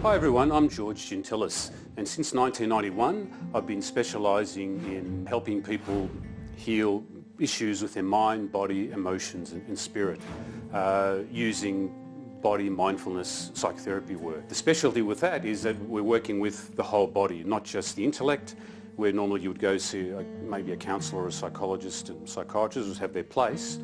Hi everyone, I'm George Gintilas, and since 1991 I've been specialising in helping people heal issues with their mind, body, emotions and spirit using body mindfulness psychotherapy work. The specialty with that is that we're working with the whole body, not just the intellect, where normally you would go see maybe a counsellor or a psychologist, and psychiatrists have their place.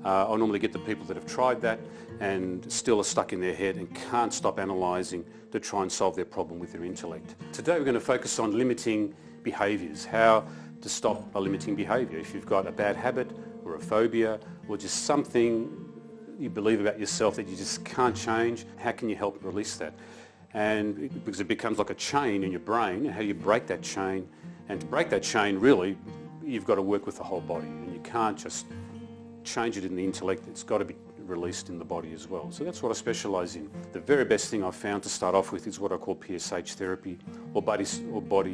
I normally get the people that have tried that and still are stuck in their head and can't stop analysing to try and solve their problem with their intellect. Today we're going to focus on limiting behaviours, how to stop a limiting behaviour. If you've got a bad habit or a phobia or just something you believe about yourself that you just can't change, how can you help release that? And because it becomes like a chain in your brain, how do you break that chain? And to break that chain, really, you've got to work with the whole body, and you can't just change it in the intellect, it's got to be released in the body as well. So that's what I specialise in. The very best thing I've found to start off with is what I call PSH therapy, or body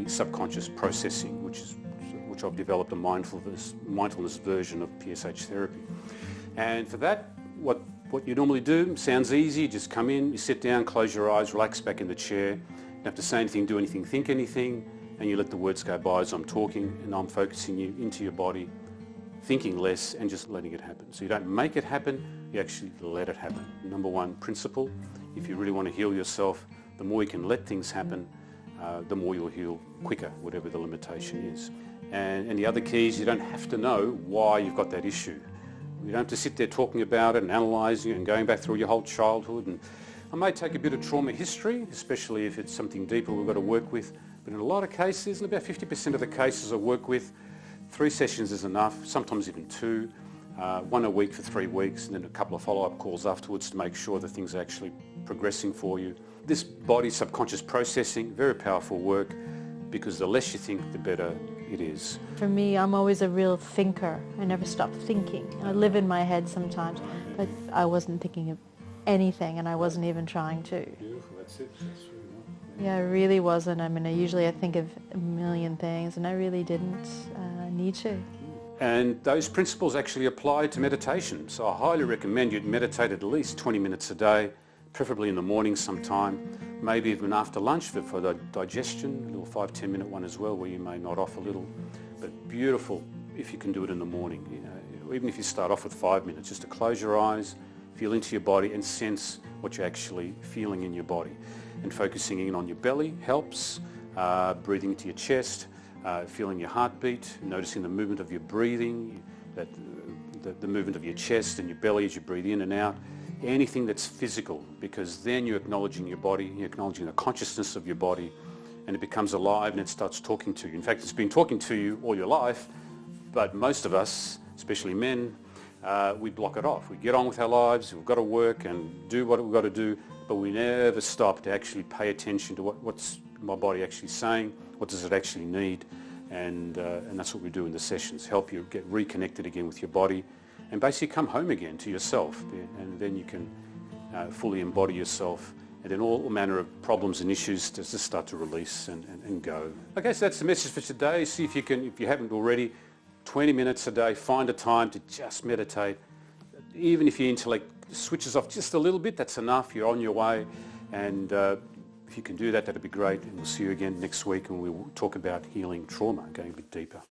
subconscious processing, which I've developed a mindfulness version of PSH therapy. And for that, what you normally do sounds easy. You just come in, you sit down, close your eyes, relax back in the chair. You don't have to say anything, do anything, think anything, and you let the words go by as I'm talking, and I'm focusing you into your body, thinking less and just letting it happen. So you don't make it happen, you actually let it happen. Number one principle, if you really want to heal yourself, the more you can let things happen, the more you'll heal quicker, whatever the limitation is. And the other key is you don't have to know why you've got that issue. You don't have to sit there talking about it and analysing it and going back through your whole childhood. And I may take a bit of trauma history, especially if it's something deeper we've got to work with, but in a lot of cases, in about 50% of the cases I work with, 3 sessions is enough, sometimes even 2, 1 a week for 3 weeks, and then a couple of follow-up calls afterwards to make sure that things are actually progressing for you. This body subconscious processing, very powerful work, because the less you think, the better it is. For me, I'm always a real thinker. I never stop thinking. I live in my head sometimes, but I wasn't thinking of anything, and I wasn't even trying to. Beautiful, that's it. That's really nice. Yeah, I really wasn't. I mean, usually I think of a million things, and I really didn't need to. And those principles actually apply to meditation. So I highly recommend you meditate at least 20 minutes a day, preferably in the morning sometime, maybe even after lunch for the digestion, a little 5-10 minute one as well, where you may nod off a little. But beautiful if you can do it in the morning. You know, even if you start off with 5 minutes, just to close your eyes, feel into your body and sense what you're actually feeling in your body. And focusing in on your belly helps, breathing into your chest, feeling your heartbeat, noticing the movement of your breathing, the movement of your chest and your belly as you breathe in and out. Anything that's physical, because then you're acknowledging your body, you're acknowledging the consciousness of your body, and it becomes alive and it starts talking to you. In fact, it's been talking to you all your life, but most of us, especially men, we block it off. We get on with our lives, we've got to work and do what we've got to do, but we never stop to actually pay attention to what's my body actually saying, what does it actually need, and that's what we do in the sessions, help you get reconnected again with your body and basically come home again to yourself, and then you can fully embody yourself, and then all manner of problems and issues just start to release and go. Okay, so that's the message for today. See if you can, if you haven't already, 20 minutes a day, find a time to just meditate. Even if your intellect switches off just a little bit, that's enough, you're on your way, and if you can do that, that'd be great, and we'll see you again next week and we'll talk about healing trauma, going a bit deeper.